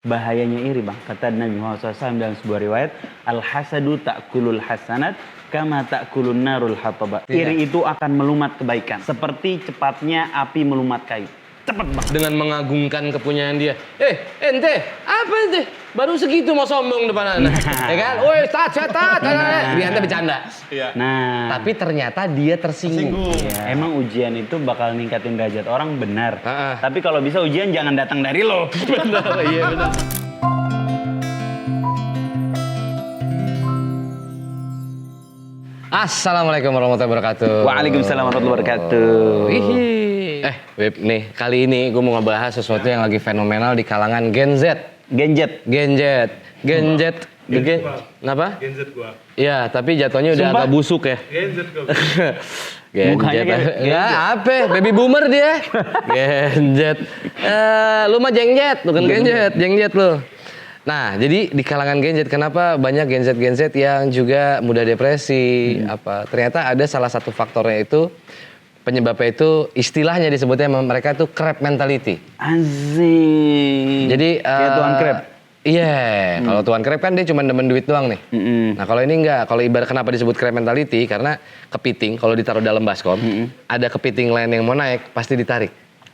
Bahayanya iri bang, kata Nabi Muhammad SAW dalam sebuah riwayat, al-hasadu ta'kulul hasanat kama ta'kulun narul hataba. Iri itu akan melumat kebaikan, seperti cepatnya api melumat kayu. Cepet bang. Dengan mengagungkan kepunyaan dia. Ente, apa ente? Baru segitu mau sombong depan anak. Ya kan? Woi, tat. Dia ente bercanda. Iya. Nah, tapi ternyata dia tersinggung. Ya, emang ujian itu bakal ningkatin derajat orang, benar. Tapi kalau bisa ujian jangan datang dari lo. Benar, iya benar. Assalamualaikum warahmatullahi wabarakatuh. Waalaikumsalam warahmatullahi wabarakatuh. Web nih, kali ini gue mau ngebahas sesuatu yang lagi fenomenal di kalangan Gen Z. Gen Z. Kenapa? Gen Z gua. Iya, tapi jatuhnya udah agak busuk ya. Gen Z gua. Gen Z. Ya, apa? Baby boomer dia. Gen Z. Lu mah Gen Z, bukan Gen Z lu. Nah, jadi di kalangan Gen Z, kenapa banyak Gen Z yang juga mudah depresi? Ternyata ada salah satu faktornya itu, penyebabnya itu istilahnya disebutnya mereka itu crab mentality. Asik. Jadi kayak tuan crab. Iya, kalau tuan crab kan dia cuma demen duit doang nih. Nah, kalau ini enggak. Kalau ibarat kenapa disebut crab mentality? Karena kepiting kalau ditaruh dalam baskom, ada kepiting lain yang mau naik pasti ditarik.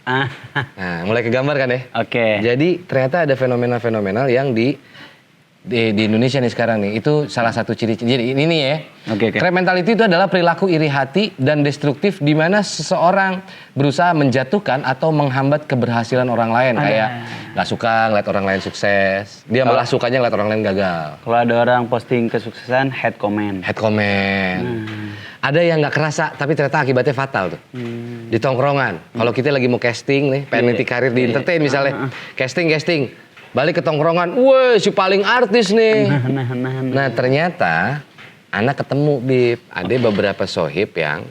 Nah, mulai kegambar kan ya? Oke. Jadi ternyata ada fenomena-fenomenal yang di Indonesia nih sekarang nih. Itu salah satu ciri-ciri. Jadi ini ya. Oke. Crab mentality itu adalah perilaku iri hati dan destruktif di mana seseorang berusaha menjatuhkan atau menghambat keberhasilan orang lain. Kayak nggak suka ngeliat orang lain sukses. Dia malah sukanya ngeliat orang lain gagal. Kalau ada orang posting kesuksesan, head comment. Ada yang nggak kerasa, tapi ternyata akibatnya fatal tuh. Di tongkrongan. Kalau kita lagi mau casting nih, pengen nanti karir di entertain misalnya. Casting. Balik ke tongkrongan, woi si paling artis nih. Nah ternyata anak ketemu Bib. Ada beberapa sohib yang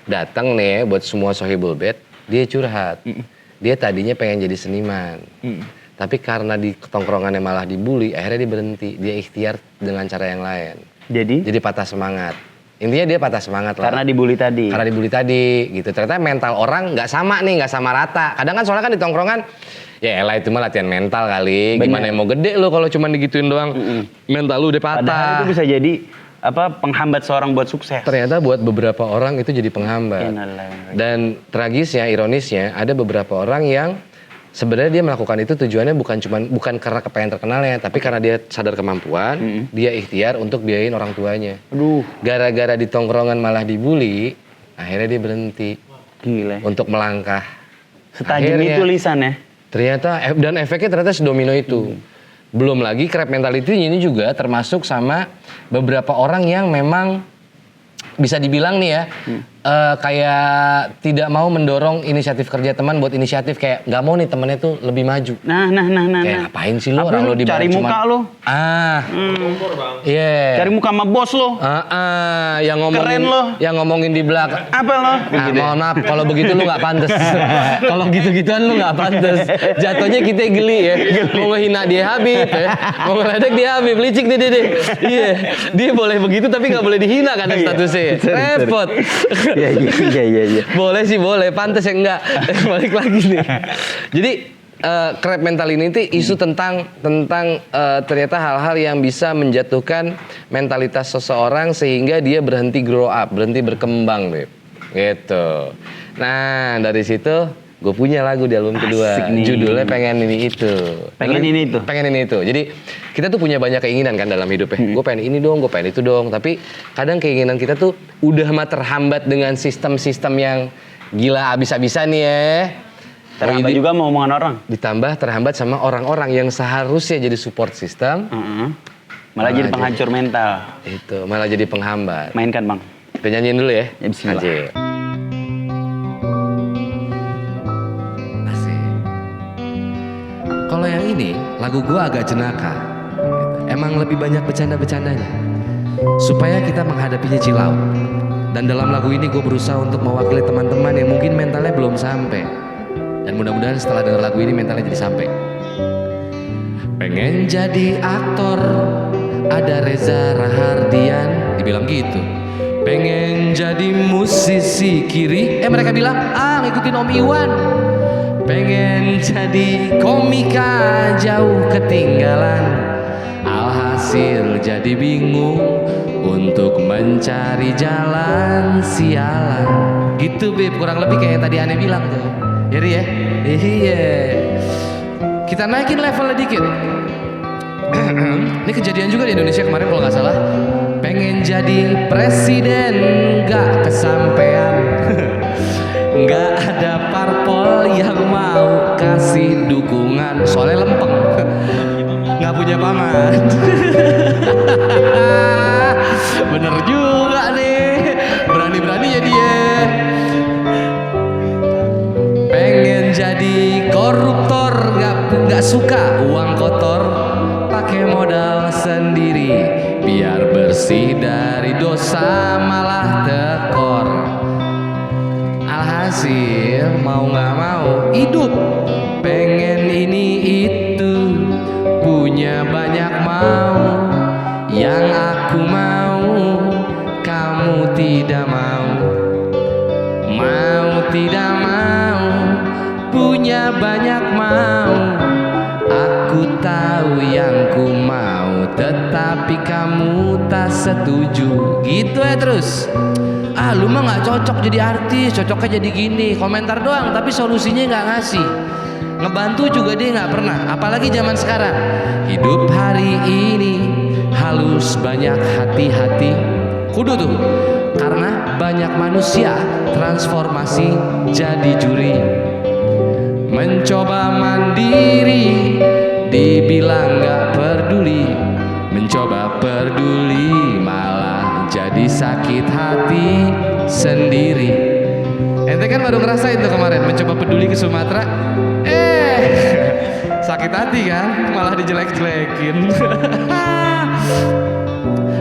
datang nih buat semua sohibul bed. Dia curhat. Dia tadinya pengen jadi seniman. Tapi karena di tongkrongannya malah dibully, akhirnya dia berhenti. Dia ikhtiar dengan cara yang lain. Jadi patah semangat. Intinya dia patah semangat lah. Karena dibully tadi gitu. Ternyata mental orang nggak sama nih, nggak sama rata. Kadang kan soalnya kan di tongkrongan, ya elah itu mah latihan mental kali. Bener. Gimana yang mau gede lo kalau cuma digituin doang. Mental lu udah patah. Padahal itu bisa jadi penghambat seorang buat sukses. Ternyata buat beberapa orang itu jadi penghambat. Dan tragisnya, ironisnya, ada beberapa orang yang sebenarnya dia melakukan itu tujuannya bukan karena kepengen terkenalnya, tapi karena dia sadar kemampuan, dia ikhtiar untuk biayain orang tuanya. Gara-gara di tongkrongan malah dibully, akhirnya dia berhenti. Gila. Untuk melangkah. Setajam itu lisan ya. Ternyata dan efeknya ternyata sedomino itu. Belum lagi crab mentality ini juga termasuk sama beberapa orang yang memang bisa dibilang nih ya, kayak tidak mau mendorong inisiatif kerja teman buat inisiatif, kayak nggak mau nih temennya tuh lebih maju. Nah. Kayak ngapain sih lo orang lo cari muka lo. Cari muka sama bos lo. Yang ngomongin, keren lo. Yang ngomongin di belakang. Apa lo? Mohon maaf, kalau begitu lo nggak pantas. Kalau gitu-gituan lo nggak pantas. Jatuhnya kita geli ya. Mau ngehina dia Habib ya. Mau ngeledek dia Habib, licik deh. Iya, dia boleh begitu tapi nggak boleh dihina kan statusnya. Repot. Iya. Boleh sih boleh, pantas ya enggak. Balik lagi nih. Jadi crab mentality isu tentang ternyata hal-hal yang bisa menjatuhkan mentalitas seseorang sehingga dia berhenti grow up, berhenti berkembang, Beb. Gitu. Nah, dari situ gue punya lagu di album kedua. Judulnya Pengen Ini Itu. Jadi kita tuh punya banyak keinginan kan dalam hidup ya. Gue pengen ini dong, gue pengen itu dong. Tapi kadang keinginan kita tuh udah mah terhambat dengan sistem-sistem yang gila abis-abisan nih ya. Terhambat juga sama omongan orang. Ditambah terhambat sama orang-orang yang seharusnya jadi support system. Malah jadi penghancur mental. Itu, malah jadi penghambat. Mainkan bang. Kita nyanyiin dulu ya. Bismillah. Kalau yang ini, lagu gue agak jenaka. Emang lebih banyak bercanda-bercandanya. Supaya kita menghadapinya chill. Dan dalam lagu ini gue berusaha untuk mewakili teman-teman yang mungkin mentalnya belum sampai. Dan mudah-mudahan setelah denger lagu ini mentalnya jadi sampai. Pengen jadi aktor, ada Reza Rahardian, dibilang gitu. Pengen jadi musisi kiri, mereka bilang, ngikutin Om Iwan. pengen jadi komika jauh ketinggalan, alhasil jadi bingung untuk mencari jalan sialan. Gitu Beb, kurang lebih kayak tadi Ane bilang tuh. Jadi ya, iya. Kita naikin levelnya dikit. Ini kejadian juga di Indonesia kemarin kalau nggak salah. Pengen jadi presiden nggak kesampean. Nggak ada parpol yang mau kasih dukungan, soalnya lempeng. Nggak punya paman. Bener juga nih, berani-beraninya dia. Pengen jadi koruptor, nggak suka uang kotor, pakai modal sendiri biar bersih dari dosa malah tekor. Alhasil mau nggak mau hidup pengen ini itu, punya banyak mau, yang aku mau kamu tidak mau, mau tidak mau, punya banyak mau, aku tahu yang ku mau, tetapi kamu tak setuju. Gitu ya terus. Ah lu mah gak cocok jadi artis, cocoknya jadi gini, komentar doang tapi solusinya gak ngasih, ngebantu juga dia gak pernah. Apalagi zaman sekarang, hidup hari ini halus banyak hati-hati. Kudu tuh, karena banyak manusia transformasi jadi juri. Mencoba mandiri dibilang gak peduli, mencoba peduli malah jadi sakit hati sendiri. Ente kan baru ngerasain tuh kemarin mencoba peduli ke Sumatera, sakit hati kan, malah dijelek-jelekin.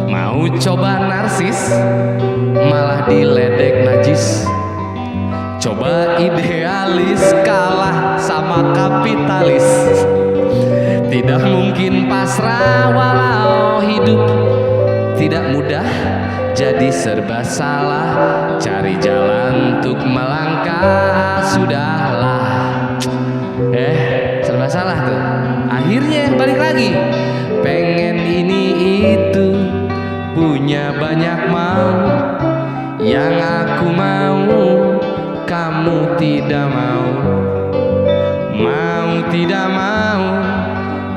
Mau coba narsis malah diledek najis, coba idealis kalah sama kapitalis. Tidak mungkin pasrah walau hidup tidak mudah, jadi serba salah, cari jalan untuk melangkah sudahlah. Serba salah tuh. Akhirnya balik lagi, pengen ini itu, punya banyak mau, yang aku mau kamu tidak mau, mau tidak mau,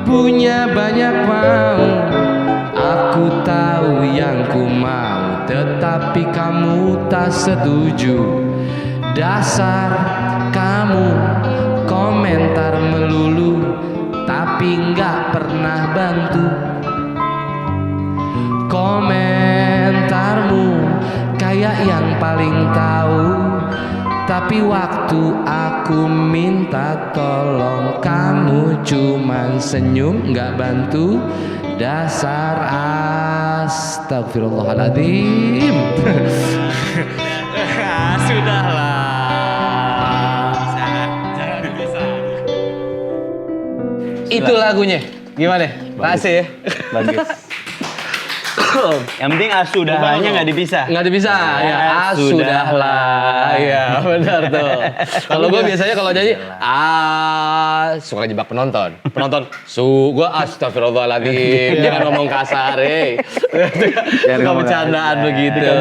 punya banyak mau, aku tahu yang ku mau, tetapi kamu tak setuju. Dasar kamu komentar melulu, tapi nggak pernah bantu. Komentarmu kayak yang paling tahu, tapi waktu aku minta tolong kamu cuman senyum nggak bantu. Dasar astagfirullahaladzim. Sudahlah. Itu lagunya. Gimana? Makasih ya. Bagus. Yang penting asudahnya nggak dipisah. Nggak dipisah ya. Asudahlah. Ya benar tuh. Kalau gue biasanya kalau nyanyi suka jebak penonton. Gue astagfirullahaladzim. Jangan ngomong kasar, suka bercandaan begitu.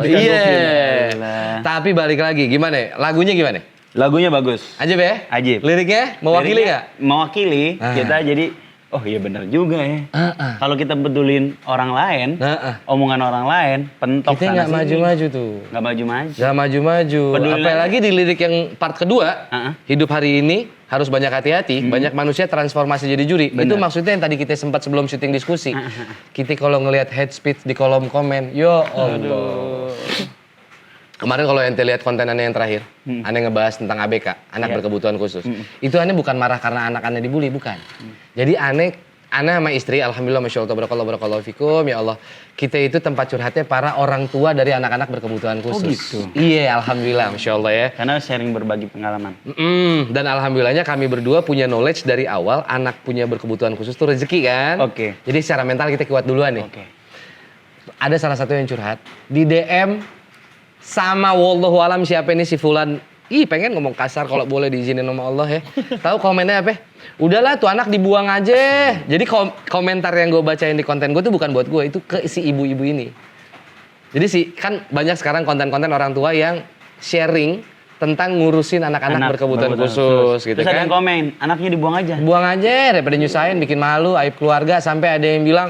Iya. Tapi balik lagi, gimana? Lagunya gimana? Lagunya bagus. Ajib ya? Ajib. Liriknya mewakili nggak? Mewakili. Kita jadi, oh iya benar juga ya. Kalau kita pedulin orang lain, omongan orang lain, pentok kita nggak maju-maju tuh. Nggak maju-maju. Nggak maju-maju. Apalagi di lirik yang part kedua, hidup hari ini harus banyak hati-hati, banyak manusia transformasi jadi juri. Bener. Itu maksudnya yang tadi kita sempat sebelum syuting diskusi. Kita kalau ngelihat hate speech di kolom komen, yo Allah. Kemarin kalau ente lihat konten aneh yang terakhir, aneh ngebahas tentang ABK, anak berkebutuhan khusus. Itu aneh bukan marah karena anak aneh dibully, bukan. Jadi aneh sama istri, alhamdulillah, masya Allah, barakallahu fikum, ya Allah. Kita itu tempat curhatnya para orang tua dari anak-anak berkebutuhan khusus. Oh gitu? Iya, alhamdulillah, masya Allah ya. Karena sharing berbagi pengalaman. Dan alhamdulillahnya kami berdua punya knowledge dari awal, anak punya berkebutuhan khusus itu rezeki kan. Oke. Jadi secara mental kita kuat duluan nih. Oke. Ada salah satu yang curhat, di DM sama wallahu alam siapa ini si fulan pengen ngomong kasar kalau boleh diizinin sama Allah ya. Tahu komennya apa? Udahlah tuh anak dibuang aja. Jadi komentar yang gue bacain di konten gue tuh bukan buat gue, itu ke si ibu-ibu ini. Jadi kan banyak sekarang konten-konten orang tua yang sharing tentang ngurusin anak-anak berkebutuhan khusus gitu Terus kan. ada yang komen, anaknya dibuang aja. Buang aja daripada nyusahin, bikin malu, aib keluarga, sampai ada yang bilang,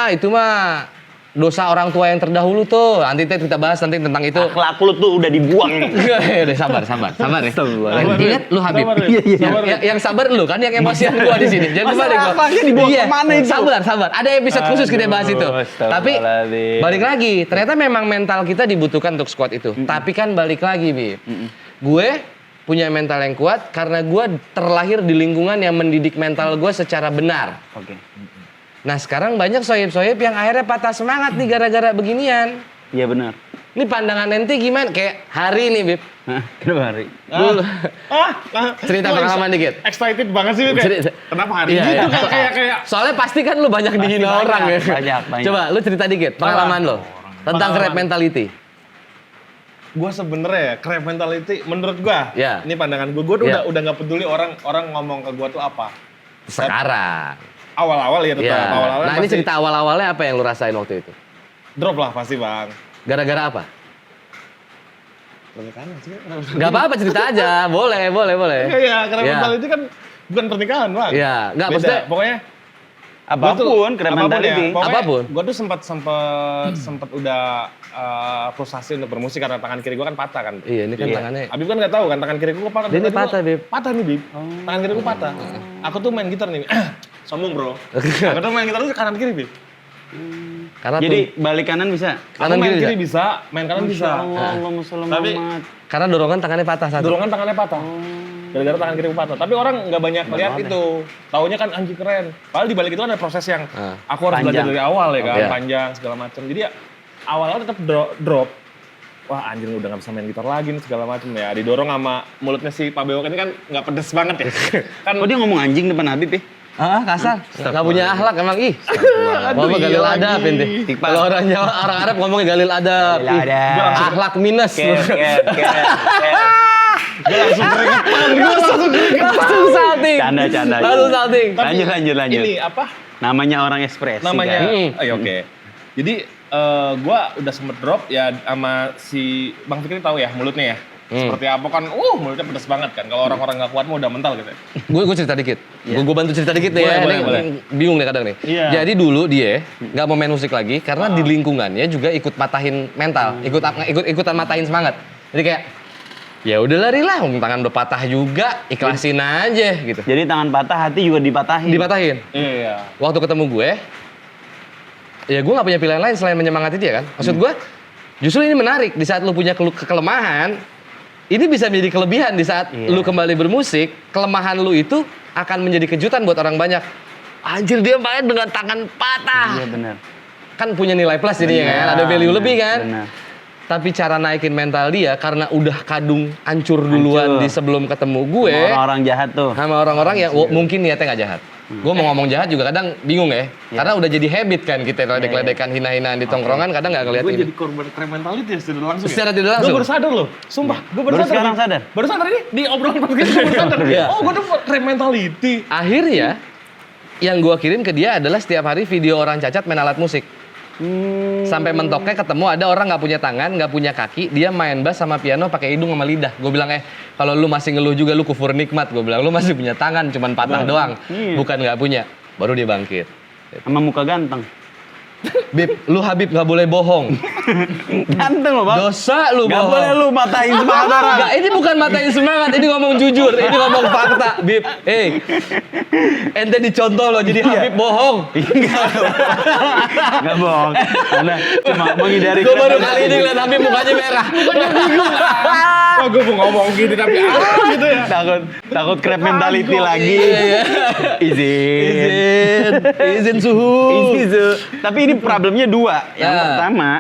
itu mah dosa orang tua yang terdahulu tuh. Nanti kita bahas nanti tentang itu. Akhlak lu tuh udah dibuang. Udah sabar ya. Ingat lu Habib. Yang sabar lu kan, yang emosian gua di sini. Jangan kembali gua. Akhlaknya dibuang kemana itu? Sabar. Ada episode khusus kita bahas itu. Tapi balik lagi, ternyata memang mental kita dibutuhkan untuk squad itu. Tapi kan balik lagi, Bib. Gue punya mental yang kuat karena gue terlahir di lingkungan yang mendidik mental gue secara benar. Oke. Nah sekarang banyak sohib-sohib yang akhirnya patah semangat nih gara-gara beginian. Iya benar. Ini pandangan ente gimana? Kayak hari nih, Bib. Kenapa hari? Cerita pengalaman dikit. Excited banget sih, kayak kenapa hari Iya, gitu iya. kayak Soalnya pasti kan lu banyak dihina orang ya. banyak. Coba lu cerita dikit pengalaman lo tentang Pengalaman. crab mentality. gue sebenarnya crab mentality menurut gue. Ya. Ini pandangan gue tuh Ya. udah nggak peduli orang ngomong ke gue tuh apa. Sekarang. Awal-awal ya tetap Ya. awal-awalnya Nah ini pasti cerita awal-awalnya apa yang lu rasain waktu itu? drop lah pasti bang. Gara-gara apa? Pernikahan sih. Gak apa-apa cerita aja, boleh. Iya, crab Ya. mentality kan bukan pernikahan bang. Iya, nggak, Beda. maksudnya Pokoknya Apapun, crab mentality. Apapun. Gue tuh sempat udah frustasi untuk bermusik karena tangan kiri gue kan patah kan. Iya, ini kan Iya. tangannya. Habib kan nggak tahu kan tangan kiri gue patah. Dia ini Tangan patah, gua Bib. Patah nih, Bib. Tangan kiri gue patah. Aku tuh main gitar nih. Sombong, Bro. Aku tuh main gitar tuh kanan kiri, Bib. Karena Jadi balik kanan bisa. Kanan Aku main kiri kiri bisa, main kanan bisa. Allahumma sholli Tapi- Muhammad. karena dorongan tangannya patah satu. Dorongan tangannya patah. Gara-gara tangan kiri gue patah. Tapi orang nggak banyak lihat itu. Taunya kan anjing keren. Padahal di balik itu kan ada proses yang aku harus belajar Panjang. dari awal ya kan, Iya. panjang segala macam. Jadi ya awal-awal tetap drop. Wah anjing udah nggak bisa main gitar lagi nih segala macam ya. Didorong sama mulutnya si Pak Bewok ini kan nggak pedes banget ya. Kan Kok dia ngomong anjing depan Habib ya? Kasar. Gak punya akhlak emang ih. Ngomong iya galil lagi. adab ente. Kalau orang Jawa, orang Arab ngomongnya galil adab. Galil adab. Ih, akhlak minus. gue langsung keringetan. Langsung salting. Canda. Langsung salting. Tapi Lanjut. Ini apa? Namanya orang ekspresi. Namanya. kan? Oke. Jadi gue udah sempet drop ya sama si Bang Fikri tahu ya mulutnya ya. Seperti apa kan, mulutnya pedes banget kan. Kalau orang-orang nggak kuat mah udah mental gitu. Gue cerita dikit. Gue bantu cerita dikit deh Boleh, ya. boleh, Ini boleh. bingung deh kadang nih. Iya. Jadi dulu dia nggak mau main musik lagi karena di lingkungannya juga ikut patahin mental, ikutan matahin semangat. Jadi kayak ya udah lari lah, tangan udah patah juga, ikhlasin aja gitu. Jadi tangan patah, hati juga dipatahin. Dipatahin. Iya. Waktu ketemu gue, ya gue nggak punya pilihan lain selain menyemangati dia kan. Maksud gue, justru ini menarik di saat lu punya kelemahan, ini bisa menjadi kelebihan di saat lu kembali bermusik. Kelemahan lu itu akan menjadi kejutan buat orang banyak. Anjir dia main dengan tangan patah. Iya benar. Kan punya nilai plus jadinya kan, ada value Benar, lebih kan. benar. Tapi cara naikin mental dia karena udah kadung hancur duluan Hancur. di sebelum ketemu gue. Sama orang jahat tuh. Sama orang-orang yang mungkin niatnya nggak jahat. Gue mau ngomong jahat juga kadang bingung ya. Karena udah jadi habit kan kita ledek-ledekan, hina-hinaan di tongkrongan kadang nggak ngeliat Gue ini. jadi korban crab mentality ya secara langsung. Secara tidak Gue langsung. baru sadar loh, sumpah. Gue Baru sekarang sadar? Baru sadar ini di obrolan podcast gue baru sadar. Iya. Oh gue tuh crab mentality. Akhirnya yang gue kirim ke dia adalah setiap hari video orang cacat main alat musik. Sampai mentoknya ketemu ada orang nggak punya tangan, nggak punya kaki, dia main bass sama piano pakai hidung sama lidah. Gue bilang kalau lu masih ngeluh juga lu kufur nikmat. Gue bilang lu masih punya tangan, cuman patah doang, bukan nggak punya. Baru dia bangkit. Sama muka ganteng. Bib, lu Habib nggak boleh bohong. Ganteng loh bang. Dosa lu Gak bohong. boleh lu matahin semangat orang. Enggak, ini bukan matain semangat, ini ngomong jujur, ini ngomong fakta, Bib. Ente dicontoh loh, jadi Habib bohong. Gak bohong. Karena cuma menghindari. Gue baru kali ini ngeliat Habib mukanya merah. Wah gue mau ngomong gitu tapi gitu ya. Takut crab mentality lagi. Izin. Izin suhu. Izin suhu. Tapi ini problemnya dua. Yang Ya.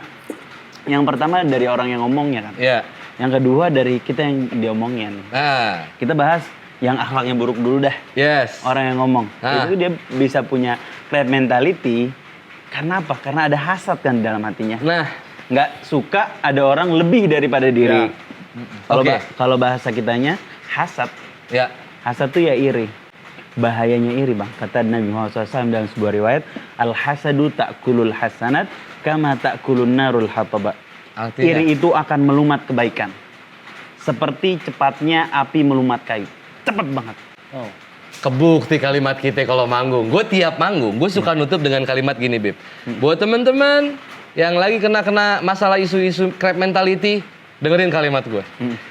yang pertama dari orang yang ngomongnya kan. Ya. Yang kedua dari kita yang diomongin. Nah, Kita bahas yang akhlaknya buruk dulu dah. yes. Orang yang ngomong. Ah. Itu dia bisa punya crab mentality. Karena apa? Karena ada hasad kan di dalam hatinya. Nah, Nggak suka ada orang lebih daripada diri. Oke. Kalau bahasa kitanya hasad. Ya. Hasad tuh ya iri. Bahayanya iri, Bang. Kata Nabi Muhammad SAW dalam sebuah riwayat, al-hasadu ta'kulul hasanat kama ta'kulun narul hataba. Artinya? Iri itu akan melumat kebaikan. Seperti cepatnya api melumat kayu. Cepet banget. Oh. Kebukti kalimat kita kalau manggung. Gue tiap manggung, gue suka nutup dengan kalimat gini, Bib. Buat temen-temen yang lagi kena masalah isu-isu crab mentality, dengerin kalimat gue.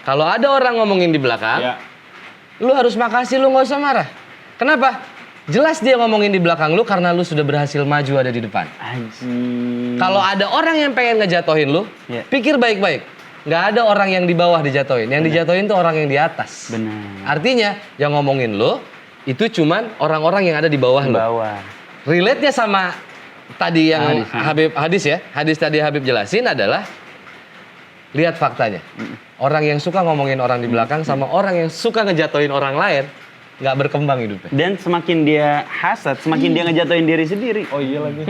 Kalau ada orang ngomongin di belakang, Ya. lu harus makasih, lu nggak usah marah. Kenapa? Jelas dia ngomongin di belakang lu karena lu sudah berhasil maju ada di depan. Anjing. Kalau ada orang yang pengen ngejatohin lu, Ya. pikir baik-baik. Nggak ada orang yang di bawah dijatohin. Yang dijatohin tuh orang yang di atas. Benar. Artinya yang ngomongin lu itu cuman orang-orang yang ada di bawah lu. Bawah. Relate-nya sama tadi yang Hadis. hadis ya. Hadis tadi Habib jelasin adalah lihat faktanya. Orang yang suka ngomongin orang di belakang sama orang yang suka ngejatohin orang lain nggak berkembang hidupnya. Dan semakin dia hasad, semakin dia ngejatuhin diri sendiri. Oh iya lagi.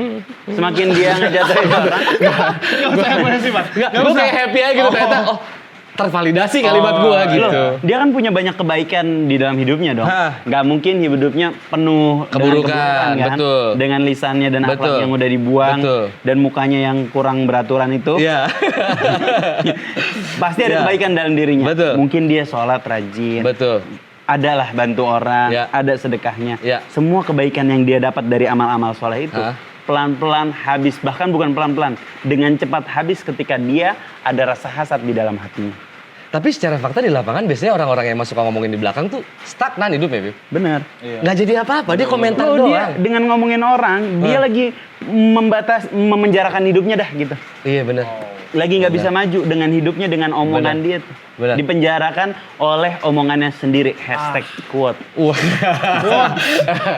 Semakin dia ngejatuhin orang. Gak usah emosi, Mas. Gue kayak happy aja gitu ternyata. Oh, tervalidasi kalimat gua gitu. Loh, dia kan punya banyak kebaikan di dalam hidupnya dong. Hah. Nggak mungkin hidupnya penuh Keburukan, dengan keburukan, kan? betul. Dengan lisannya dan akhlak Betul. yang udah dibuang. Betul. Dan mukanya yang kurang beraturan itu. Iya. Pasti ada Iya. kebaikan dalam dirinya. Betul. Mungkin dia sholat rajin. Betul. Adalah bantu orang, Ya. ada sedekahnya. Ya. Semua kebaikan yang dia dapat dari amal-amal soleh itu Hah? pelan-pelan habis, bahkan bukan pelan-pelan, dengan cepat habis ketika dia ada rasa hasad di dalam hatinya. Tapi secara fakta di lapangan biasanya orang-orang yang suka ngomongin di belakang tuh stagnan hidupnya, Bib. Benar. Iya. Nggak jadi apa-apa, dia komentar Kalau dia doang. dengan ngomongin orang, dia lagi memenjarakan hidupnya dah gitu. Iya benar. Lagi nggak bisa maju dengan hidupnya, dengan omongan Benar. dia tuh. Benar. Dipenjarakan oleh omongannya sendiri. Hashtag quote. Wah.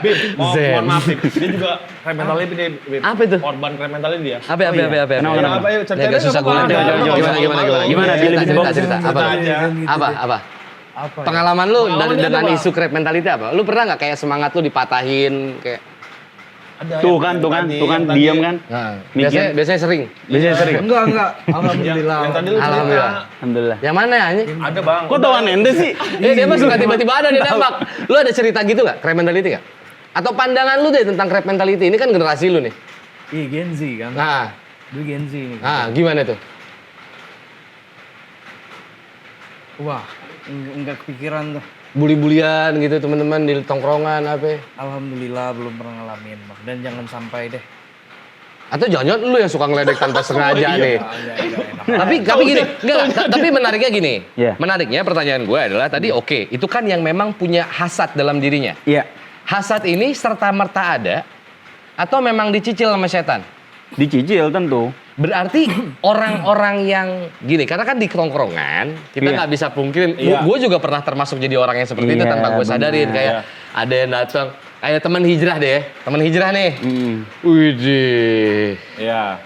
Bib, Zen. mohon maaf, Bib. Dia juga crab mentality dia, Bib. Apa itu? Korban crab mentality dia. Apa? Oh, iya. Kenapa? Ayo, Ya, ceritain agak susah gue apa-apa. lihat. Gimana? Gimana? Dia lebih Cerita, sibuk. cerita. Apa? aja. Apa? Apa? Pengalaman lu Pengalaman dia dengan apa? isu crab mentality apa? Lu pernah nggak kayak semangat lu dipatahin kayak? Ada Tuh yang kan, tadi, tuh kan, yang tadi. diam kan. Nah, Mikir. biasanya sering. Biasanya sering. Enggak. Alhamdulillah. Yang tadi lu cerita. Alhamdulillah. Alhamdulillah. Yang mana ya? Ada, Bang. Kok tahuan ente sih? Dia mah suka tiba-tiba ada dia nembak. Lu ada cerita gitu nggak? Crab mentality nggak? Atau pandangan lu deh tentang crab mentality? Ini kan generasi lu nih. Iya Gen Z kan. Nah, Dulu Gen Z nih. gimana tuh? Wah, enggak kepikiran tuh. Bully-bulian gitu teman-teman di tongkrongan apa? Alhamdulillah belum pernah ngalamin, Bang. Dan jangan sampai deh. Atau jangan-jangan lu yang suka ngeledek tanpa sengaja nih. Iya. Tapi gini, enggak, tapi menariknya gini. Iya. Menariknya pertanyaan gue adalah tadi oke, itu kan yang memang punya hasad dalam dirinya. Iya. Hasad ini serta-merta ada atau memang dicicil sama setan? Dicicil tentu. Berarti orang-orang yang gini, karena kan di tongkrongan kita Iya. nggak bisa pungkirin. Iya. Gue juga pernah termasuk jadi orang yang seperti itu Iya, tanpa gue sadarin. benar. Kayak ada yang datang, kayak teman hijrah deh, teman hijrah nih. Widih, Iya.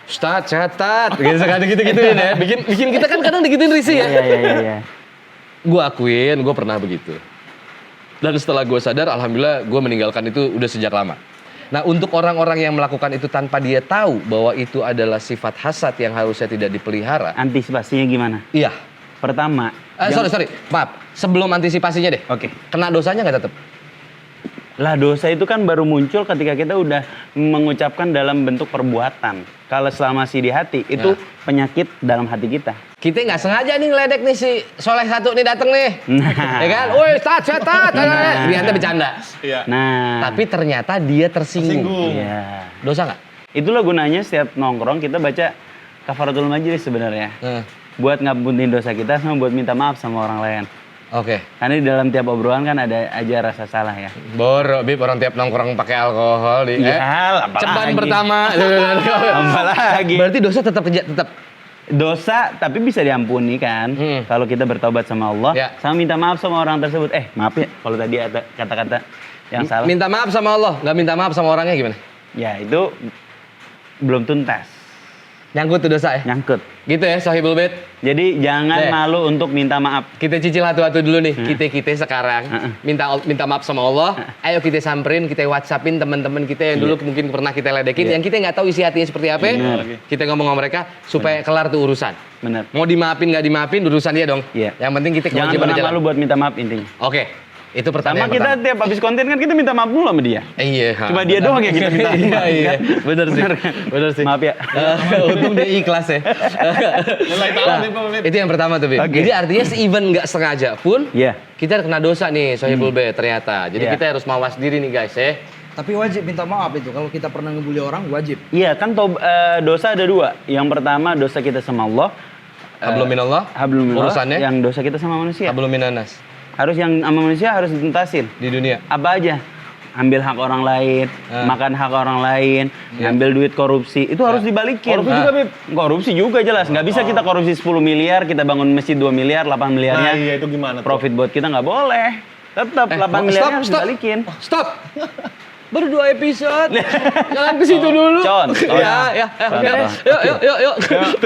Ustadz catat, gitu-gituin ya. Bikin kita kan kadang digituin risih ya. Iya. Gue akuin, gue pernah begitu. Dan setelah gue sadar, alhamdulillah gue meninggalkan itu udah sejak lama. Nah, untuk orang-orang yang melakukan itu tanpa dia tahu bahwa itu adalah sifat hasad yang harusnya tidak dipelihara. Antisipasinya gimana? Iya. Pertama. Sorry, maaf. Sebelum antisipasinya deh. Oke. Kena dosanya nggak tetap? Lah dosa itu kan baru muncul ketika kita udah mengucapkan dalam bentuk perbuatan. Kalau selama masih di hati, itu penyakit dalam hati kita. Kita nggak sengaja nih ngeledek nih si Soleh satu nih dateng nih. Nah. Ya kan? Woi, catat. Ternyata bercanda. Iya. Nah. Tapi ternyata dia tersinggung. Tersinggung. Iya. Dosa nggak? Itulah gunanya setiap nongkrong kita baca kafaratul majlis sebenarnya. Buat ngapunten dosa kita sama buat minta maaf sama orang lain. Oke. Karena di dalam tiap obrolan kan ada aja rasa salah ya. Boro, Bib, orang tiap nongkrong pakai alkohol di apalagi. ceban pertama. Apalagi. Berarti dosa tetap Dosa tapi bisa diampuni kan. Kalau kita bertobat sama Allah, Ya. sama minta maaf sama orang tersebut. Maaf ya kalau tadi ada kata-kata yang salah. minta maaf sama Allah, nggak minta maaf sama orangnya gimana? Ya itu belum tuntas. Nyangkut tuh dosa ya? Nyangkut. Gitu ya, Sohibul Bait. Jadi jangan Deh. malu untuk minta maaf. Kita cicil satu-satu dulu nih. Kita sekarang minta maaf sama Allah. Ayo kita samperin, kita WhatsAppin teman-teman kita yang dulu mungkin pernah kita ledekin, yang kita nggak tahu isi hatinya seperti apa. Kita ngomong sama mereka supaya kelar tuh urusan. Bener. Mau dimaafin nggak dimaafin urusan dia dong. Iya. Yang penting kita Jangan kewajiban pernah jalan. malu buat minta maaf intinya. Oke. Itu Sama pertanyaan kita pertama. tiap habis konten kan kita minta maaf dulu sama dia. Iya. Cuma dia doang yang kita minta maaf. Iya. kan? Bener sih. kan? Bener sih. Maaf ya. Untung dia ikhlas ya. Nilai tahu nih, Pak Bib. Itu yang pertama tuh, Bib. Oke. Jadi artinya even nggak sengaja pun Iya. kita kena dosa nih, Sohibul Bait ternyata. Jadi Iya. kita harus mawas diri nih guys ya. Tapi wajib minta maaf itu. Kalau kita pernah ngebully orang, wajib. Iya kan dosa ada dua. Yang pertama dosa kita sama Allah. Hablum minallah. Hablum minallah. Urusannya? Yang dosa kita sama manusia. Hablum minanas Harus yang sama manusia harus dituntasin. di dunia. Apa aja? Ambil hak orang lain, makan hak orang lain, ngambil duit korupsi, itu harus dibalikin. Korupsi juga, Bib? Korupsi juga jelas. Nggak bisa kita korupsi 10 miliar, kita bangun masjid 2 miliar, 8 miliarnya. Nah, iya itu gimana tuh? Profit buat kita nggak boleh. Tetap 8 miliarnya harus dibalikin. Stop. Baru 2 episode. Jangan ke situ dulu. Contoh. Ya. Oke. Contoh. Yuk.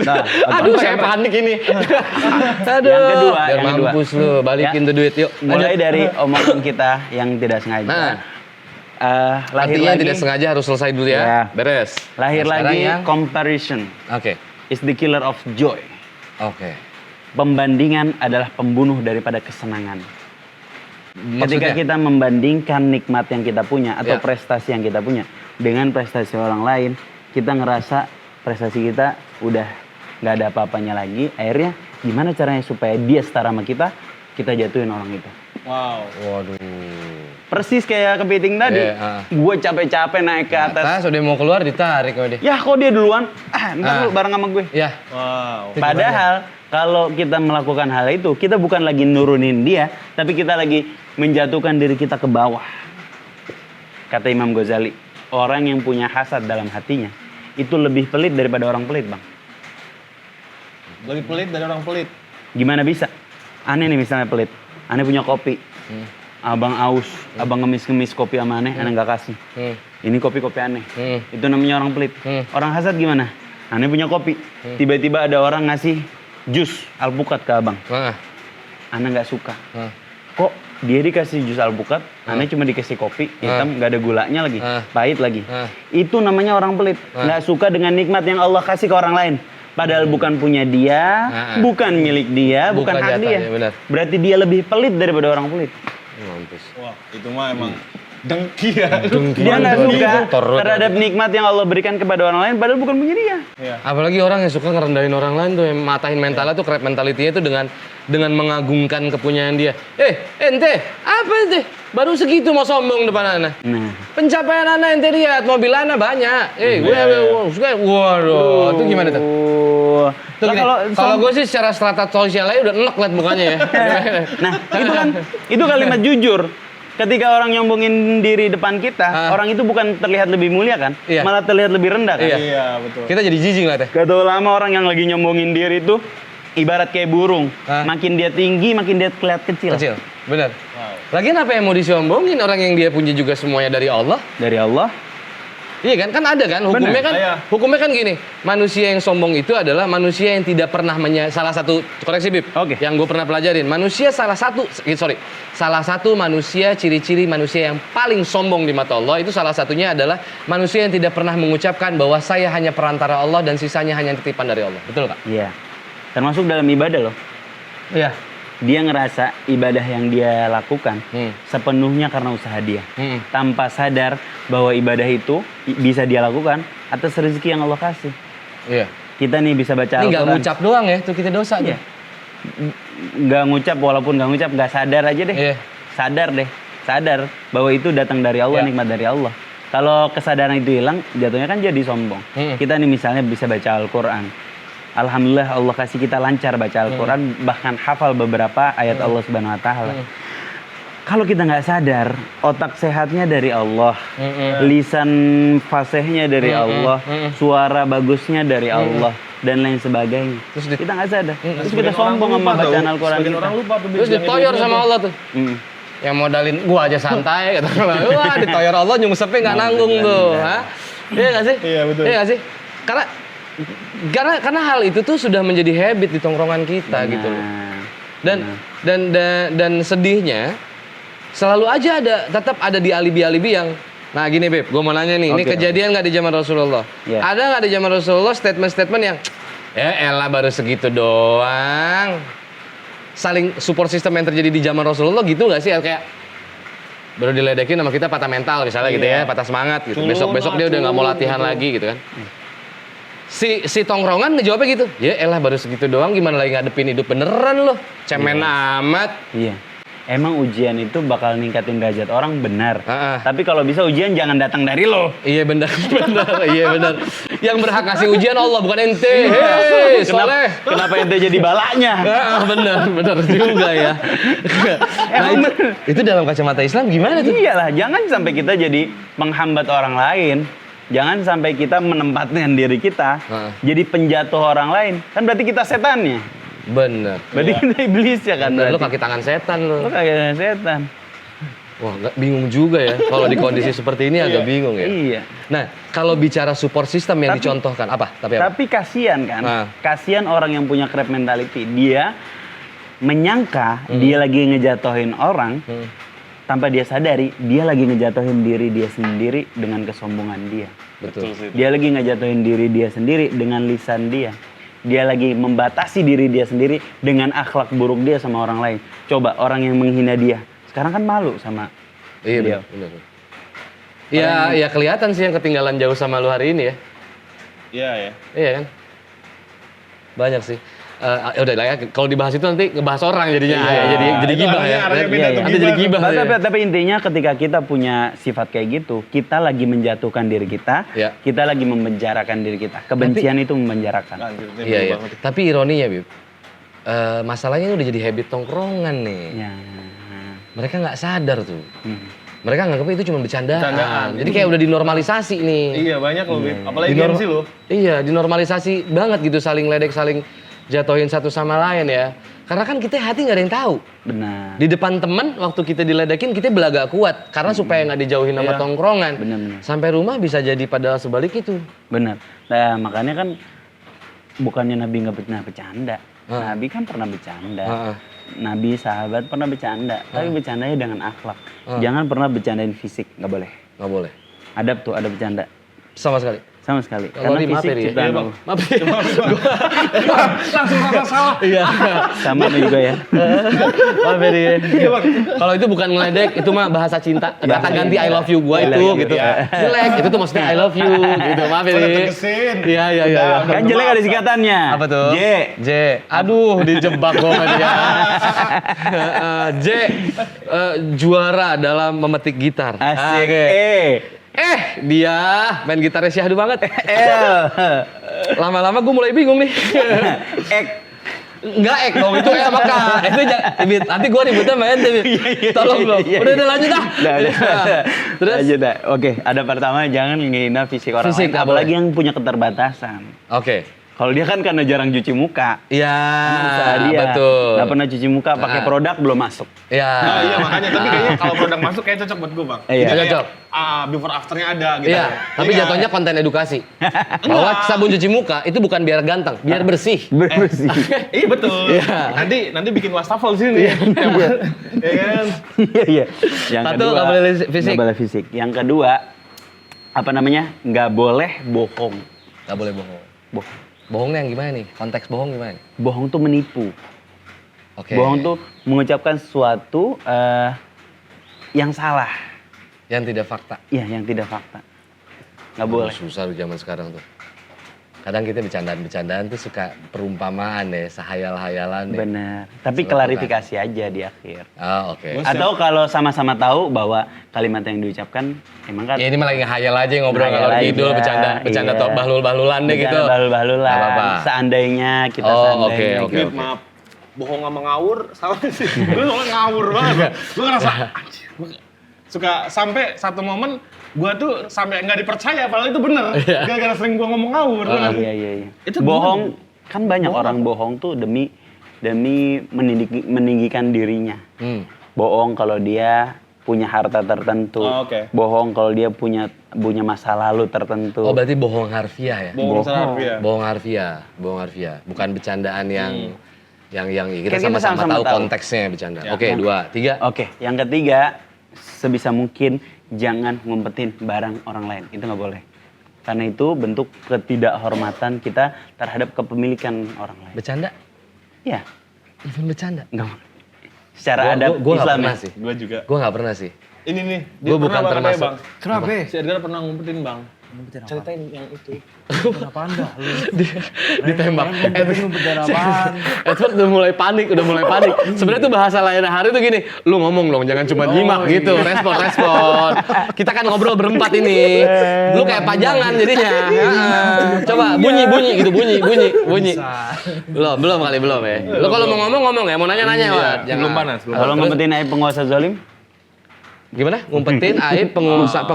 Nah, Aduh, saya panik ini. Aduh. Yang kedua, Biar yang kedua. mampus lu, balikin Ya. tuh duit yuk. Mulai dari omongan kita yang tidak sengaja. Nah. Lahir Artinya lagi, tidak sengaja harus selesai dulu ya. Ya. Beres. lahir Nah, sekarang lagi yang- comparison Oke. is the killer of joy. Oke. Pembandingan adalah pembunuh daripada kesenangan. Ketika Maksudnya? kita membandingkan nikmat yang kita punya atau Ya. prestasi yang kita punya dengan prestasi orang lain, kita ngerasa prestasi kita udah nggak ada apa-apanya lagi. Akhirnya gimana caranya supaya dia setara sama kita jatuhin orang itu. Wow. Waduh. Persis kayak kepiting tadi. Iya, Gue capek-capek naik ke atas. Atas udah mau keluar ditarik sama dia. Ya kok dia duluan? Ntar lu bareng sama gue. Ya. Wow. Padahal kalau kita melakukan hal itu, kita bukan lagi nurunin dia, tapi kita lagi menjatuhkan diri kita ke bawah. Kata Imam Ghazali, orang yang punya hasad dalam hatinya, itu lebih pelit daripada orang pelit, Bang. Lebih pelit dari orang pelit. Gimana bisa? Aneh nih misalnya pelit. Aneh punya kopi. Abang aus, abang ngemis-ngemis kopi sama aneh, aneh nggak kasih. Ini kopi-kopi aneh. Itu namanya orang pelit. Orang hasad gimana? Aneh punya kopi. Tiba-tiba ada orang ngasih jus alpukat ke abang. Nah. Aneh nggak suka. Kok dia dikasih jus alpukat, aneh cuma dikasih kopi hitam, nggak ada gulanya lagi, pahit lagi. Itu namanya orang pelit. Nggak suka dengan nikmat yang Allah kasih ke orang lain. Padahal bukan punya dia, bukan milik dia, bukan Bukan hak dia. jatahnya, benar. Berarti dia lebih pelit daripada orang pelit. Mampus. Wah, itu mah emang dengki ya. Dia nggak suka Torot. terhadap nikmat yang Allah berikan kepada orang lain, padahal bukan punya dia. Iya. Apalagi orang yang suka ngerendahin orang lain tuh, yang matahin mentalnya tuh, crab mentality-nya tuh dengan mengagungkan kepunyaan dia. Ente, apa ente? Baru segitu mau sombong depan anak. Nah, Pencapaian anak ente lihat, mobil anak banyak. Waduh, itu gimana tuh? Tuh Nah, gini, kalau gue sih secara strata sosialnya udah enek liat mukanya ya. Nah, itu kalimat jujur. Ketika orang nyombongin diri depan kita, orang itu bukan terlihat lebih mulia kan, Iya. malah terlihat lebih rendah kan. Iya. Iya, betul. Kita jadi jijik lah teh. Kata ulama orang yang lagi nyombongin diri itu ibarat kayak burung. Makin dia tinggi, makin dia kelihatan kecil. Kecil, benar. Wow. Lagian apa yang mau disombongin, orang yang dia punya juga semuanya dari Allah? Dari Allah. Iya kan? Kan ada kan hukumnya kan? Iya. Hukumnya kan gini. Manusia yang sombong itu adalah manusia yang tidak pernah salah satu koreksi Bib. Oke. Yang gue pernah pelajarin. Manusia salah satu manusia ciri-ciri manusia yang paling sombong di mata Allah itu salah satunya adalah manusia yang tidak pernah mengucapkan bahwa saya hanya perantara Allah dan sisanya hanya titipan dari Allah. Betul Kak? Iya. Termasuk dalam ibadah loh. Iya. Dia ngerasa ibadah yang dia lakukan sepenuhnya karena usaha dia. Tanpa sadar bahwa ibadah itu bisa dia lakukan atas rezeki yang Allah kasih. Iya. Kita nih bisa baca Ini nggak Al-Quran. ngucap doang ya, tuh kita dosa Iya. tuh. Nggak ngucap, walaupun nggak ngucap, nggak sadar aja deh. Iya. Sadar bahwa itu datang dari Allah, Iya. nikmat dari Allah. Kalau kesadaran itu hilang, jatuhnya kan jadi sombong. Kita nih misalnya bisa baca Al-Quran. Alhamdulillah Allah kasih kita lancar baca Al-Quran, bahkan hafal beberapa ayat Allah Subhanahu Wa Taala. Kalau kita nggak sadar, otak sehatnya dari Allah, lisan fasihnya dari Allah, suara bagusnya dari Allah, dan lain sebagainya. Kita nggak sadar. Terus kita sombong sama bacaan Al-Quran Sebagian kita. orang lupa tuh. Terus ditoyor sama Allah tuh. Mm. Yang modalin gua aja santai kata orang. Wah, ditoyor Allah nyungsepnya nggak nanggung tuh, ha? Iya nggak sih? Iya, betul. Iya nggak sih? Karena karena hal itu tuh sudah menjadi habit di tongkrongan kita gitu loh. Dan sedihnya selalu aja tetap ada di alibi-alibi yang nah gini Beb, gue mau nanya nih, ini kejadian nggak di zaman Rasulullah? Yeah. Ada nggak di zaman Rasulullah statement-statement yang ya elah baru segitu doang? Saling support system yang terjadi di zaman Rasulullah gitu nggak sih? Kayak baru diledekin sama kita patah mental misalnya gitu ya, patah semangat gitu. Besok dia udah nggak mau latihan lagi gitu kan. Si tongkrongan ngejawabnya gitu, ya elah baru segitu doang, gimana lagi ngadepin hidup beneran loh, cemen amat. Iya. Emang ujian itu bakal ningkatin derajat orang benar. Tapi kalau bisa ujian jangan datang dari lo. Iya benar, iya benar. Yang berhak kasih ujian Allah bukan ente. Hei, soleh. Kenapa ente jadi balanya? Benar juga ya. Nah, itu dalam kacamata Islam gimana tuh? Iyalah, jangan sampai kita jadi menghambat orang lain. Jangan sampai kita menempatkan diri kita jadi penjatuh orang lain. Kan berarti kita setannya. Bener. Berarti kita iblis ya kan? Bener, lu kaki tangan setan lu. Lu kaki tangan setan. Wah, bingung juga ya. Kalau di kondisi seperti ini agak bingung ya. Iya. Nah, kalau bicara support system yang dicontohkan apa? Tapi kasihan kan? Kasihan orang yang punya crab mentality. Dia menyangka dia lagi ngejatohin orang tanpa dia sadari dia lagi ngejatuhin diri dia sendiri dengan kesombongan dia. Betul. Dia lagi ngejatuhin diri dia sendiri dengan lisan dia. Dia lagi membatasi diri dia sendiri dengan akhlak buruk dia sama orang lain. Coba orang yang menghina dia, sekarang kan malu sama dia. Benar. Ya kelihatan sih yang ketinggalan jauh sama lu hari ini ya. Iya ya. Iya kan? Banyak sih. Udah lah ya, kalau dibahas itu nanti ngebahas orang jadinya. Jadi gibah ya. Nanti jadi gibah. Tapi intinya ketika kita punya sifat kayak gitu, kita lagi menjatuhkan diri kita, kita lagi memenjarakan diri kita. Kebencian itu memenjarakan. Iya. Tapi ironinya, Bib, masalahnya udah jadi habit tongkrongan nih. Ya. Mereka nggak sadar tuh. Mereka nganggapnya itu cuma bercandaan. Jadi kayak udah dinormalisasi nih. Iya banyak loh, Bib. Apalagi gengsi loh. Iya, dinormalisasi banget gitu, saling ledek, saling jatuhin satu sama lain ya. Karena kan kita hati nggak ada yang tahu. Benar. Di depan temen waktu kita diledekin kita belaga kuat karena supaya nggak dijauhin sama tongkrongan. Benar. Sampai rumah bisa jadi padahal sebalik itu. Benar. Nah makanya kan bukannya Nabi nggak pernah bercanda. Nabi kan pernah bercanda. Nabi sahabat pernah bercanda. Tapi bercandanya dengan akhlak. Jangan pernah bercandain fisik. Nggak boleh. Nggak boleh. Adab tuh, ada bercanda. Sama sekali. Sama sekali. Karena fisik ciptaan Allah. Maaf ya. Langsung merasa salah. Iya. Sama juga ya. Maaf ya. Kalau itu bukan ngeledek, itu mah bahasa cinta. Kata ganti I love you gua itu gitu. Jelek, itu tuh maksudnya I love you gitu. Maaf ya. Tegesin. Iya. Kan jelek ada singkatannya. Apa tuh? J. Aduh, dijebak gua sama dia. J. Juara dalam memetik gitar. Asik. Dia main gitarnya syahdu banget. Lama-lama gue mulai bingung nih. Enggak dong, itu sama K. Itu nanti gue ributnya main tapi tolong dong. Udah lanjut dah. Terus lanjut dah. Oke, ada pertama jangan menghina fisik orang lain, apalagi yang punya keterbatasan. Oke. Kalau dia kan karena jarang cuci muka. Iya, dia betul. Nggak pernah cuci muka, pakai produk belum masuk. Iya. Nah, iya makanya. Tapi kayaknya kalau produk masuk kayak cocok buat gue, Bang. Iya. Cocok. Before afternya ada gitu. Iya, tapi jatuhnya konten edukasi. Bahwa sabun cuci muka itu bukan biar ganteng, biar bersih. Bersih. Iya betul. Nanti bikin wastafel di sini. Iya kan? Iya. Yang Satu, kedua, nggak boleh fisik. Nggak boleh fisik. Yang kedua, apa namanya? Nggak boleh bohong. Nggak boleh bohong. Bohongnya yang gimana nih? Konteks bohong gimana nih? Bohong tuh menipu. Oke. Bohong tuh mengucapkan sesuatu yang salah. Yang tidak fakta. Iya, yang tidak fakta. Nggak boleh. Susah di zaman sekarang tuh. Kadang kita bercandaan tuh suka perumpamaan ya, sehayal-hayalan ya. Bener. Tapi klarifikasi aja di akhir. Oh, oke. Atau kalau sama-sama tahu bahwa kalimat yang diucapkan emang kan. Ya ini malah lagi ngehayal aja ngobrol Ngehayal ngalor aja, ngidul bercanda iya. bahlul-bahlulan deh gitu. Bahlul-bahlulan. Nggak apa-apa. Seandainya kita Oh, seandainya. oke. Bib, maaf. Bohong sama ngawur sama sih. Gue soalnya ngawur banget. Gue ngerasa anjir. Suka sampai satu momen gue tuh sampai nggak dipercaya padahal itu bener. Gara-gara sering gue ngomong ngawur. Iya. Itu bohong kan banyak orang bohong tuh demi meninggikan dirinya. Bohong kalau dia punya harta tertentu. Oh, oke. Bohong kalau dia punya masa lalu tertentu. Oh berarti bohong harfiah ya? Bohong secara harfiah. Bohong harfiah. Bukan bercandaan yang kita Kita sama-sama sama-sama tahu tahu. konteksnya bercanda. Ya. Oke, 2, 3. Oke, yang ketiga, sebisa mungkin jangan ngumpetin barang orang lain. Itu nggak boleh. Karena itu bentuk ketidakhormatan kita terhadap kepemilikan orang lain. Bercanda? Iya, Even bercanda? nggak boleh. Secara adab Gue gak Islam pernah ya. sih. Gue juga. Gue gak pernah sih. Ini nih, Gua bukan pernah banget ya, termasuk. Bang. Kenapa? Si Edgar pernah ngumpetin Bang. Ngumpetin apa? Ceritain yang itu. Kenapa anda? Lu Ditembak. ngumpetin apaan? Edward udah mulai panik. Sebenarnya tuh bahasa lain hari tuh gini, lu ngomong dong, jangan cuma nyimak gitu, respon. Kita kan ngobrol berempat ini. Lu kayak pajangan jadinya. Coba bunyi gitu, bunyi. Belum ya. Lu kalau mau ngomong ya, mau nanya-nanya, Wad. Jangan. Belum panas. Kalau ngumpetin aib penguasa zalim, Gimana? Ngumpetin aib penguasa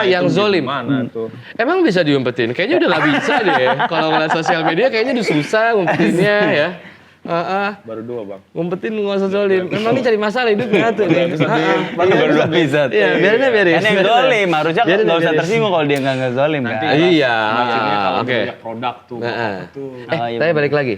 yang zolim. Mana tuh? Emang bisa diumpetin? Kayaknya udah nggak bisa deh. Kalau ngeliat sosial media kayaknya udah susah ngumpetinnya ya. Baru 2 Bang. Ngumpetin penguasa zolim. Memang ini cari masalah hidupnya tuh nih. baru 2 episode. Iya, biarin. Kan yang zolim, harusnya Biarin, nggak usah biarin. tersinggung kalau dia nggak zolim kan. Iya. Maksudnya kalau Oke. banyak produk tuh. Oh, iya, Tapi balik lagi,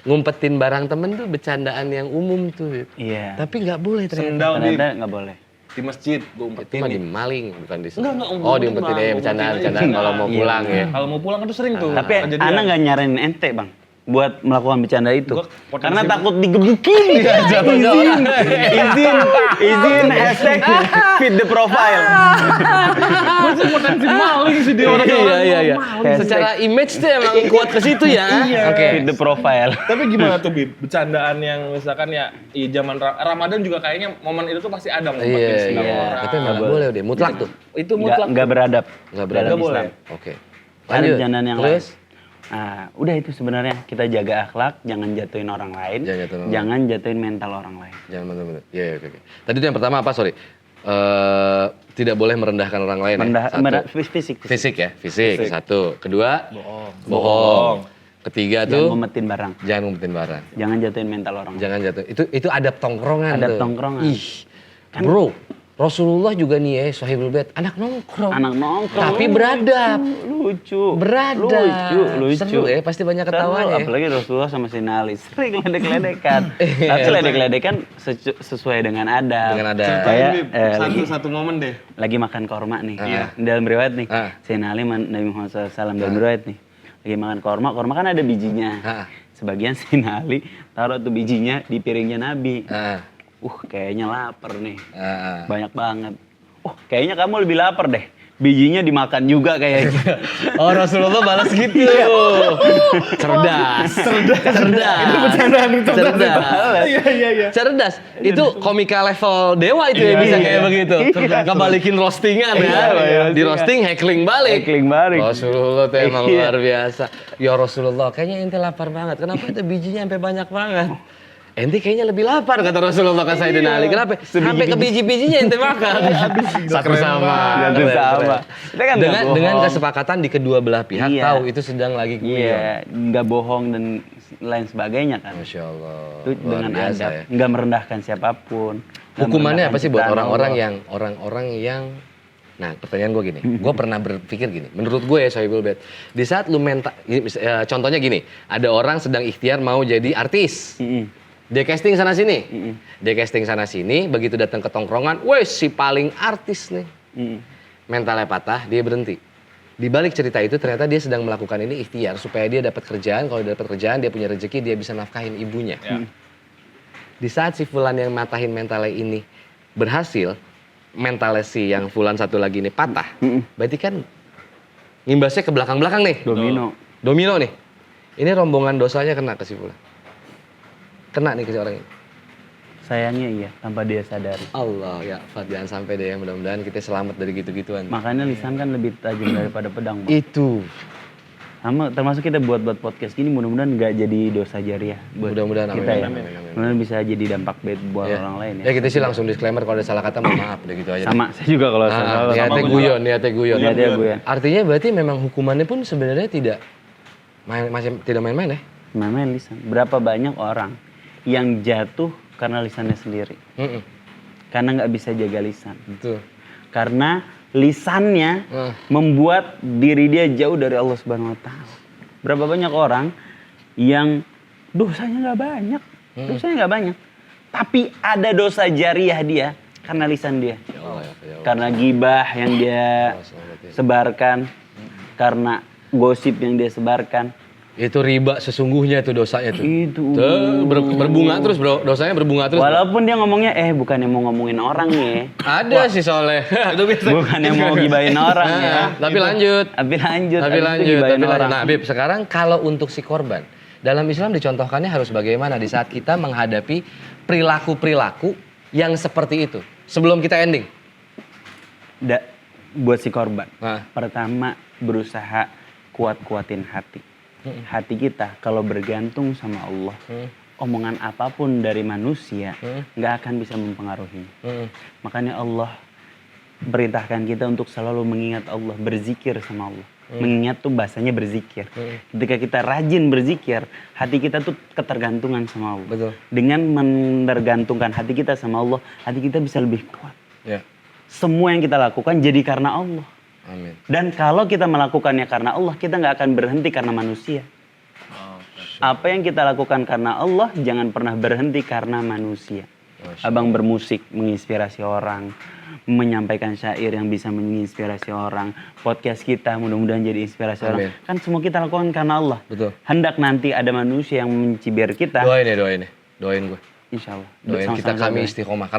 ngumpetin barang temen tuh bercandaan yang umum tuh. Iya. Tapi nggak boleh ternyata. Sendal di, Ternyata nggak boleh. di masjid gue Itu umpetin mah nih. di maling, bukan di Enggak, Oh, diumpetin ya, bercandaan kalau mau Iya. pulang ya. Kalau mau pulang kan tuh sering tuh. Tapi kejadian. Ana nggak nyaranin ente bang buat melakukan bercanda itu. Gua potensi- Karena takut digebukin. izin hashtag feed the profile. Gue sih potensi maling sih dia orang-orang. Iya. Secara image tuh emang kuat ke situ ya. Oke. Feed the profile. Tapi gimana tuh Bib? Bercandaan yang misalkan ya zaman Ramadan juga kayaknya momen itu tuh pasti ada ngumpetin sama orang. Tapi emang nggak boleh deh, mutlak tuh. Itu mutlak. Nggak beradab. Nggak beradab. Dalam boleh. Islam. Oke. Ada bercandaan yang Terus? lain. Nah, udah itu sebenarnya kita jaga akhlak, jangan jatuhin orang lain, Jangan jatuhin orang jangan jatuhin mental orang lain. Jangan bener-bener. Iya, oke. Tadi itu yang pertama apa, sorry? Tidak boleh merendahkan orang lain ya? Satu. Fisik. Fisik. Satu. Kedua? Bohong. Ketiga Jangan tuh? ngumpetin barang, Jangan ngumpetin barang. jangan jatuhin mental orang lain. Jangan jatuh. Itu adab tongkrongan Adab tuh. tongkrongan. Ih. Bro, Rasulullah juga nih ya, Sahibul Bait, anak nongkrong. Anak nongkrong. Tapi beradab. Lucu. Beradab. Lucu. Seru ya, pasti banyak ketawanya. Apalagi Rasulullah sama Sayyidina Ali sering ledek-ledekan. Tapi ledek-ledekan sesuai dengan adab. Dengan adab. Kayak Satu momen deh. lagi makan korma nih. Iya. Dalam riwayat nih. Ah. Sayyidina Ali Nabi Muhammad SAW dalam riwayat nih. Lagi makan korma kan ada bijinya. Ah. Sebagian Sayyidina Ali taruh tuh bijinya di piringnya Nabi. Kayaknya lapar nih. Banyak banget. Kayaknya kamu lebih lapar deh. Bijinya dimakan juga kayaknya. Oh, Rasulullah balas gitu. Cerdas. Itu bercandaan itu. Iya. Cerdas. Itu komika level dewa itu ya bisa kayak begitu. Ngebalikin roastingan ya. Di roasting heckling balik. Heckling balik. Rasulullah tuh emang Iya. luar biasa. Ya Rasulullah, kayaknya ente lapar banget. Kenapa itu bijinya sampai banyak banget? Ente kayaknya lebih lapar kata Rasulullah ke Sayyidina Ali. Kenapa? Sampai ke biji-bijinya ente makan. Satu sama. Satu sama. Kita kan nggak Dengan bohong. kesepakatan di kedua belah pihak Iya. tahu itu sedang lagi guyon. Iya, nggak bohong dan lain sebagainya kan. Masya Allah. Itu Luar dengan biasa adab, ya. nggak merendahkan siapapun. Nggak Hukumannya apa merendahkan sih buat ciptaan orang-orang yang Nah, pertanyaan gue gini, gue pernah berpikir gini, menurut gue ya Sohibul Bet, di saat lu contohnya gini, ada orang sedang ikhtiar mau jadi artis, dia casting sana sini, begitu datang ke tongkrongan, wes si paling artis nih, mentalnya patah, dia berhenti. Di balik cerita itu ternyata dia sedang melakukan ini ikhtiar supaya dia dapat kerjaan, kalau dia dapat kerjaan dia punya rezeki, dia bisa nafkahin ibunya. Di saat si Fulan yang matahin mentalnya ini berhasil, mentalnya si yang Fulan satu lagi ini patah, berarti kan ngimbasnya ke belakang-belakang nih. Domino nih. Ini rombongan dosanya kena ke si Fulan. Kena nih ke si orang ini. Sayangnya iya, tanpa dia sadari. Allah ya, Fat, jangan sampai deh, mudah-mudahan kita selamat dari gitu-gituan. Makanya lisan kan lebih tajam daripada pedang. Bang. Itu. Sama termasuk kita buat podcast gini mudah-mudahan nggak jadi dosa jariah buat Mudah-mudahan, kita amin, ya. amin, amin. Mudah-mudahan bisa jadi dampak baik buat Ya. orang lain ya. Ya kita sih langsung disclaimer kalau ada salah kata mohon maaf deh gitu aja. Sama saya juga kalau salah. Niatnya guyon, niatnya guyon. Niatnya guyon. Artinya berarti memang hukumannya pun sebenarnya tidak main-main ya? Main lisan. Berapa banyak orang yang jatuh karena lisannya sendiri. Karena nggak bisa jaga lisan. Betul. Karena lisannya membuat diri dia jauh dari Allah Subhanahu Wa Taala. Berapa banyak orang yang dosanya nggak banyak, tapi ada dosa jariah dia karena lisan dia, Ya Allah. karena gibah yang dia sebarkan, karena gosip yang dia sebarkan. Itu riba sesungguhnya itu dosanya tuh. Itu. Tuh, berbunga terus bro, dosanya berbunga terus. Walaupun dia ngomongnya bukannya mau ngomongin orang nih, Ada sih soalnya. bukannya mau gibahin orang ya. Tapi lanjut. Tapi lanjut. Tapi abis itu lanjut. gibahin Tapi lanjut. orang. Nah, Bib, sekarang kalau untuk si korban, dalam Islam dicontohkannya harus bagaimana di saat kita menghadapi perilaku-perilaku yang seperti itu. Sebelum kita ending. Buat si korban. Nah. Pertama berusaha kuat-kuatin hati. Hati kita kalau bergantung sama Allah, omongan apapun dari manusia nggak akan bisa mempengaruhi. Makanya Allah perintahkan kita untuk selalu mengingat Allah, berzikir sama Allah. Mengingat tuh bahasanya berzikir. Ketika kita rajin berzikir, hati kita tuh ketergantungan sama Allah. Betul. Dengan menergantungkan hati kita sama Allah, hati kita bisa lebih kuat. Ya. Semua yang kita lakukan jadi karena Allah. Amin. Dan kalau kita melakukannya karena Allah, kita nggak akan berhenti karena manusia. Apa yang kita lakukan karena Allah, jangan pernah berhenti karena manusia. Abang bermusik, menginspirasi orang, menyampaikan syair yang bisa menginspirasi orang. Podcast kita mudah-mudahan jadi inspirasi orang. Kan semua kita lakukan karena Allah. Betul. Hendak nanti ada manusia yang mencibir kita. Doain gue. Insya Allah. Doain kita kami istiqomah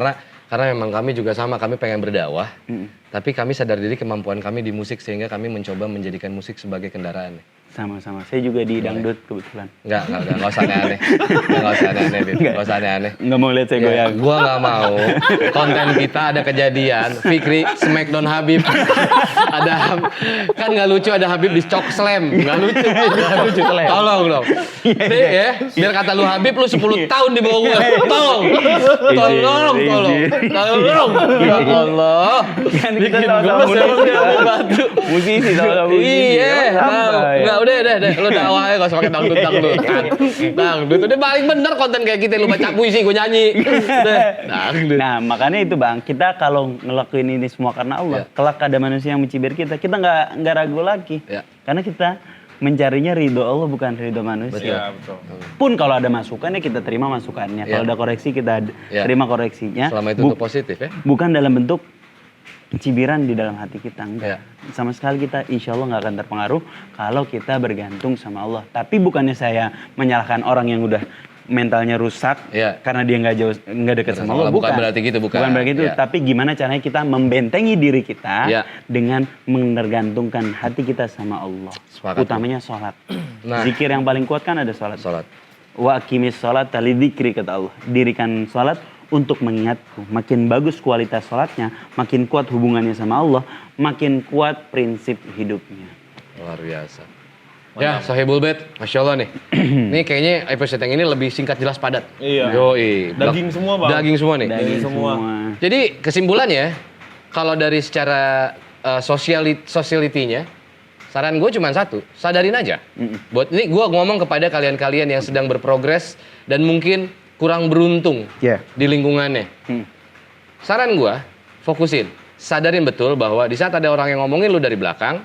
karena memang kami juga sama, kami pengen berdakwah. Tapi kami sadar diri kemampuan kami di musik sehingga kami mencoba menjadikan musik sebagai kendaraan. Sama-sama. Saya juga di dangdut kebetulan. Enggak usah aneh-aneh. Enggak usah aneh-aneh, Bib. Enggak usah aneh-aneh. Nggak mau lihat saya goyang. Gua nggak mau konten kita ada kejadian Fikri Smackdown Habib kan nggak lucu ada Habib di Cok Slam, nggak lucu. Tolong dong. Nih ya, biar kata lu Habib lu 10 tahun di bawah gua. Tolong. Ya Allah. Kan kita Bikin sama-sama gua musisi. batu. Musisi sama-sama musisi. Iya, nggak udah. Lu dakwah aja nggak usah pakai dangdut. Dangdut udah paling bener konten kayak kita, lu baca puisi gue nyanyi. Dangdut. Nah makanya itu bang, kita kalau ngelakuin ini semua karena Allah, kelak ada manusia yang mencibir kita nggak ragu lagi. Karena kita mencarinya ridho Allah bukan ridho manusia. Betul. Pun kalau ada masukan ya kita terima masukannya. Kalau ada koreksi kita terima koreksinya. Selama itu untuk positif ya. Bukan dalam bentuk cibiran di dalam hati kita, enggak. Sama sekali kita insya Allah nggak akan terpengaruh kalau kita bergantung sama Allah. Tapi bukannya saya menyalahkan orang yang udah mentalnya rusak karena dia nggak dekat sama Allah. Bukan berarti gitu, bukan berarti itu. Tapi gimana caranya kita membentengi diri kita dengan menergantungkan hati kita sama Allah. Utamanya sholat. Zikir yang paling kuat kan ada sholat. Wa aqimis sholat lidzikri kata Allah. Dirikan sholat untuk mengingatku. Makin bagus kualitas sholatnya, makin kuat hubungannya sama Allah, makin kuat prinsip hidupnya. Luar biasa. Ya, Sohibul Bait, Masya Allah nih. Ini kayaknya episode yang ini lebih singkat, jelas, padat. Iya. Yoi. Daging semua, Bang. Daging semua nih. Daging semua. Jadi kesimpulannya, kalau dari secara sociality-nya, saran gue cuma satu, sadarin aja. Buat ini gue ngomong kepada kalian-kalian yang sedang berprogres dan mungkin kurang beruntung di lingkungannya. Saran gue, fokusin. Sadarin betul bahwa di saat ada orang yang ngomongin lu dari belakang,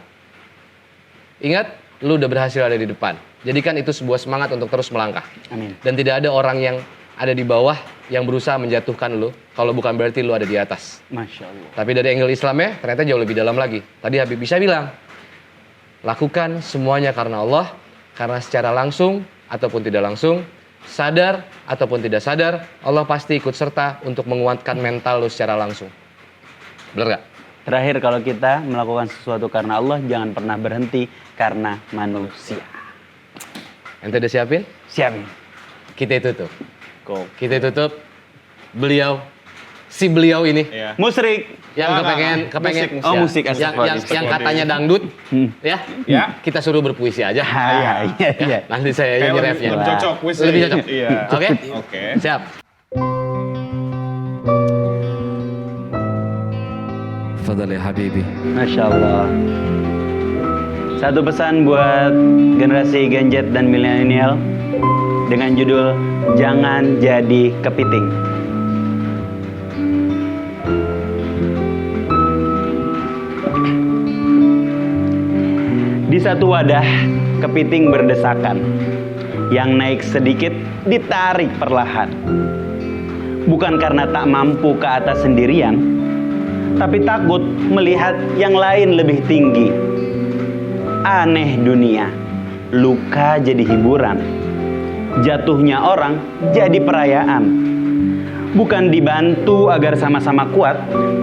ingat, lu udah berhasil ada di depan. Jadikan itu sebuah semangat untuk terus melangkah. Amin. Dan tidak ada orang yang ada di bawah yang berusaha menjatuhkan lu, kalau bukan berarti lu ada di atas. Masya Allah. Tapi dari angle Islamnya, ternyata jauh lebih dalam lagi. Tadi Habib bisa bilang, lakukan semuanya karena Allah, karena secara langsung ataupun tidak langsung, sadar ataupun tidak sadar, Allah pasti ikut serta untuk menguatkan mental lu secara langsung. Bener gak? Terakhir, kalau kita melakukan sesuatu karena Allah, jangan pernah berhenti karena manusia. Ente udah siapin? Siapin. Kita tutup. Kita tutup. Si beliau ini. Musrik. Yang kepengen. Musik. Yang katanya dangdut. Ya. Kita suruh berpuisi aja. Iya. Nanti saya yang refnya. Lebih cocok. Lebih cocok. Iya. Oke. Siap. Fadhal ya Habibi. Masya Allah. Satu pesan buat generasi Gen Z dan milenial dengan judul Jangan Jadi Kepiting. Di satu wadah, kepiting berdesakan. Yang naik sedikit, ditarik perlahan. Bukan karena tak mampu ke atas sendirian, tapi takut melihat yang lain lebih tinggi. Aneh dunia, luka jadi hiburan. Jatuhnya orang jadi perayaan. Bukan dibantu agar sama-sama kuat,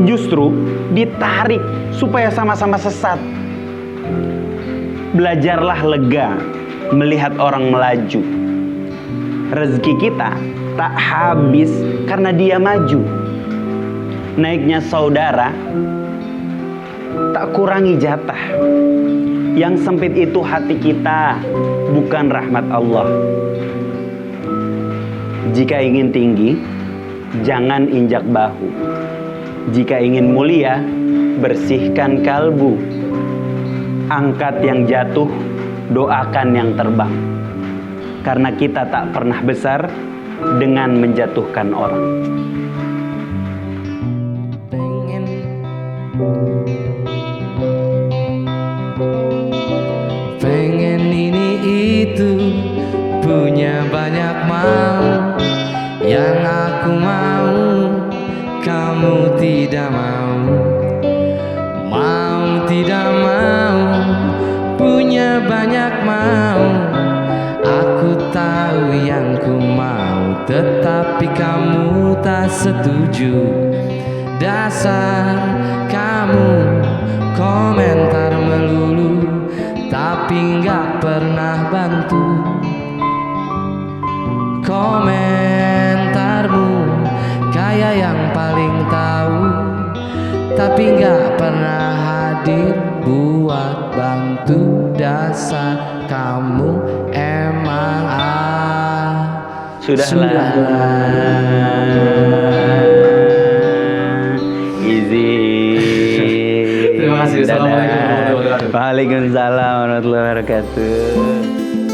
justru ditarik supaya sama-sama sesat. Belajarlah lega melihat orang melaju. Rezeki kita tak habis karena dia maju. Naiknya saudara tak kurangi jatah. Yang sempit itu hati kita, bukan rahmat Allah. Jika ingin tinggi, jangan injak bahu. Jika ingin mulia, bersihkan kalbu. Angkat yang jatuh, doakan yang terbang. Karena kita tak pernah besar dengan menjatuhkan orang. Pengen ini itu, punya banyak mau. Yang aku mau, kamu tidak mau. Mau tidak mau, punya banyak mau. Aku tahu yang ku mau, tetapi kamu tak setuju. Dasar kamu komentar melulu, tapi nggak pernah bantu. Komentarmu kayak yang paling tahu, tapi nggak pernah hadir buat bantu. Dasar kamu emang Sudahlah. Izin. Terima kasih. Assalamualaikum warahmatullahi wabarakatuh. Waalaikumsalam warahmatullahi wabarakatuh.